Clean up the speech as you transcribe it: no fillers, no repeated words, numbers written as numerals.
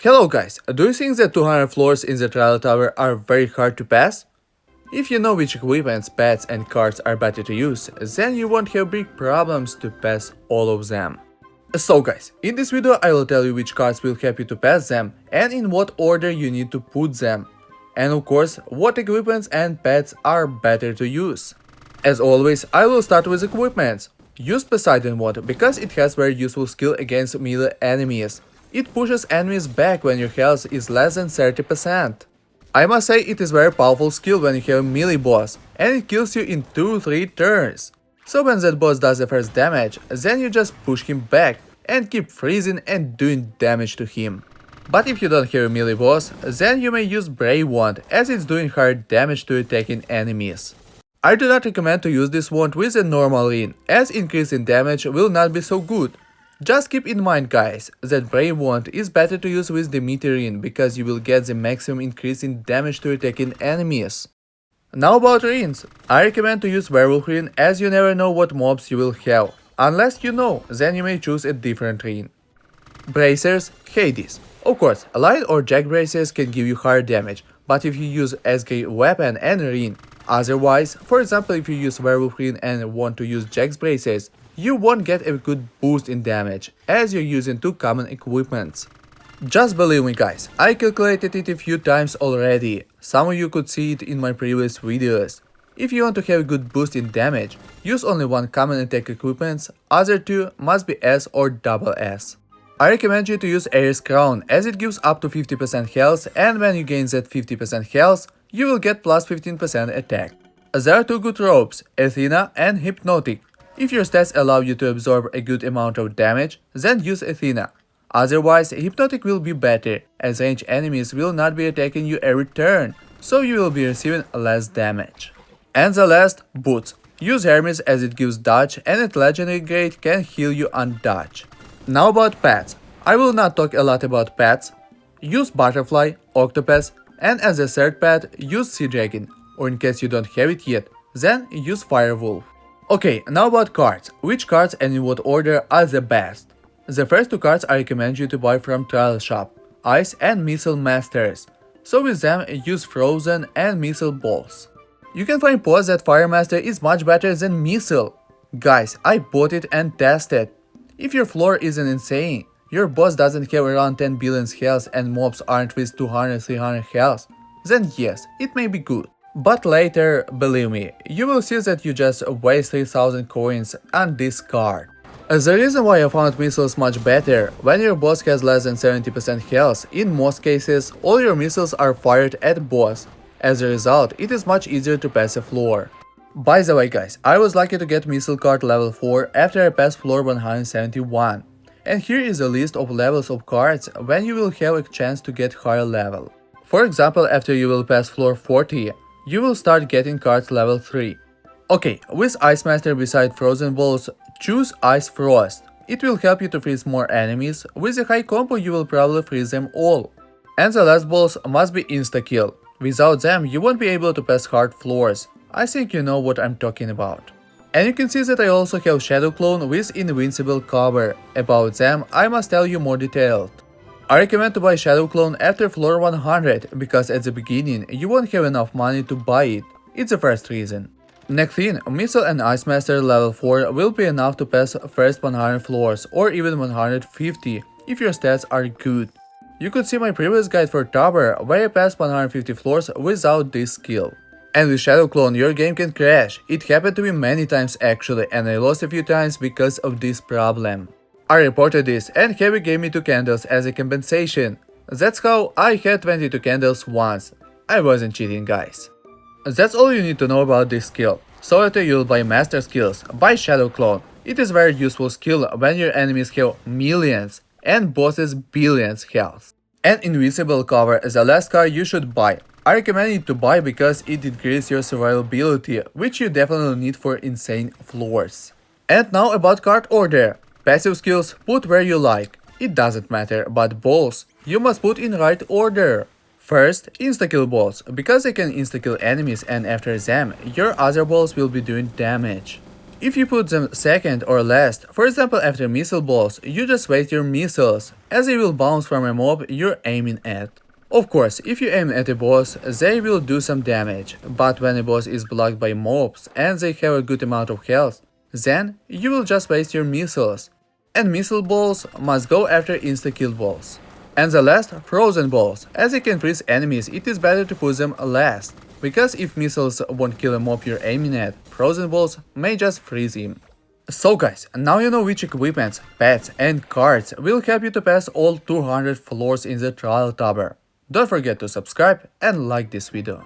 Hello guys, do you think that 200 floors in the trial tower are very hard to pass? If you know which equipments, pets and cards are better to use, then you won't have big problems to pass all of them. So guys, in this video I will tell you which cards will help you to pass them and in what order you need to put them. And of course, what equipments and pets are better to use. As always, I will start with equipments. Use Poseidon Wand because it has very useful skill against melee enemies. It pushes enemies back when your health is less than 30%. I must say it is very powerful skill when you have a melee boss, and it kills you in 2-3 turns. So when that boss does the first damage, then you just push him back and keep freezing and doing damage to him. But if you don't have a melee boss, then you may use Brave Wand as it's doing hard damage to attacking enemies. I do not recommend to use this wand with a normal ring, as increasing damage will not be so good. Just keep in mind guys, that Brave Wand is better to use with the Meteor Ring because you will get the maximum increase in damage to attacking enemies. Now about rings, I recommend to use Werewolf Ring as you never know what mobs you will have. Unless you know, then you may choose a different ring. Bracers, Hades. Of course, light or jack bracers can give you higher damage, but if you use SG weapon and ring. Otherwise, for example if you use Werewolf Ring and want to use Jack's bracers, you won't get a good boost in damage, as you're using two common equipments. Just believe me guys, I calculated it a few times already, some of you could see it in my previous videos. If you want to have a good boost in damage, use only one common attack equipment, other two must be S or double S. I recommend you to use Ares Crown as it gives up to 50% health, and when you gain that 50% health, you will get plus 15% attack. There are two good ropes, Athena and Hypnotic. If your stats allow you to absorb a good amount of damage, then use Athena. Otherwise, Hypnotic will be better, as ranged enemies will not be attacking you every turn, so you will be receiving less damage. And the last, Boots. Use Hermes as it gives dodge and at legendary grade can heal you on dodge. Now about pets. I will not talk a lot about pets. Use Butterfly, Octopus, and as a third pet, use Sea Dragon, or in case you don't have it yet, then use Firewolf. Okay, now about cards. Which cards and in what order are the best? The first two cards I recommend you to buy from Trial Shop, Ice and Missile Masters. So with them, use Frozen and Missile Balls. You can find posts that Fire Master is much better than Missile. Guys, I bought it and tested. If your floor isn't insane, your boss doesn't have around 10 billion health and mobs aren't with 200-300 health, then yes, it may be good. But later, believe me, you will see that you just waste 3000 coins on this card. The reason why I found missiles much better, when your boss has less than 70% health, in most cases, all your missiles are fired at boss. As a result, it is much easier to pass a floor. By the way guys, I was lucky to get missile card level 4 after I passed floor 171. And here is a list of levels of cards when you will have a chance to get higher level. For example, after you will pass floor 40, you will start getting cards level 3. Okay, with Icemaster beside Frozen Balls, choose Ice Frost. It will help you to freeze more enemies, with a high combo you will probably freeze them all. And the last balls must be insta-kill. Without them you won't be able to pass hard floors. I think you know what I'm talking about. And you can see that I also have Shadow Clone with Invincible cover. About them I must tell you more detailed. I recommend to buy Shadow Clone after floor 100, because at the beginning you won't have enough money to buy it. It's the first reason. Next thing, Missile and Icemaster level 4 will be enough to pass first 100 floors or even 150 if your stats are good. You could see my previous guide for Tower where I passed 150 floors without this skill. And with Shadow Clone your game can crash. It happened to me many times actually, and I lost a few times because of this problem. I reported this and Heavy gave me 2 candles as a compensation. That's how I had 22 candles once. I wasn't cheating guys. That's all you need to know about this skill. So after you'll buy master skills, buy Shadow Clone. It is very useful skill when your enemies have millions and bosses billions health. And Invincible cover is the last card you should buy. I recommend it to buy because it increases your survivability, which you definitely need for insane floors. And now about card order. Passive skills put where you like. It doesn't matter, but balls you must put in right order. First, insta-kill balls, because they can insta-kill enemies and after them, your other balls will be doing damage. If you put them second or last, for example after missile balls, you just waste your missiles, as they will bounce from a mob you're aiming at. Of course, if you aim at a boss, they will do some damage, but when a boss is blocked by mobs and they have a good amount of health, then you will just waste your missiles. And missile balls must go after insta-kill balls. And the last, frozen balls. As you can freeze enemies, it is better to put them last, because if missiles won't kill a mob you're aiming at, frozen balls may just freeze him. So guys, now you know which equipments, pets and cards will help you to pass all 200 floors in the trial tower. Don't forget to subscribe and like this video.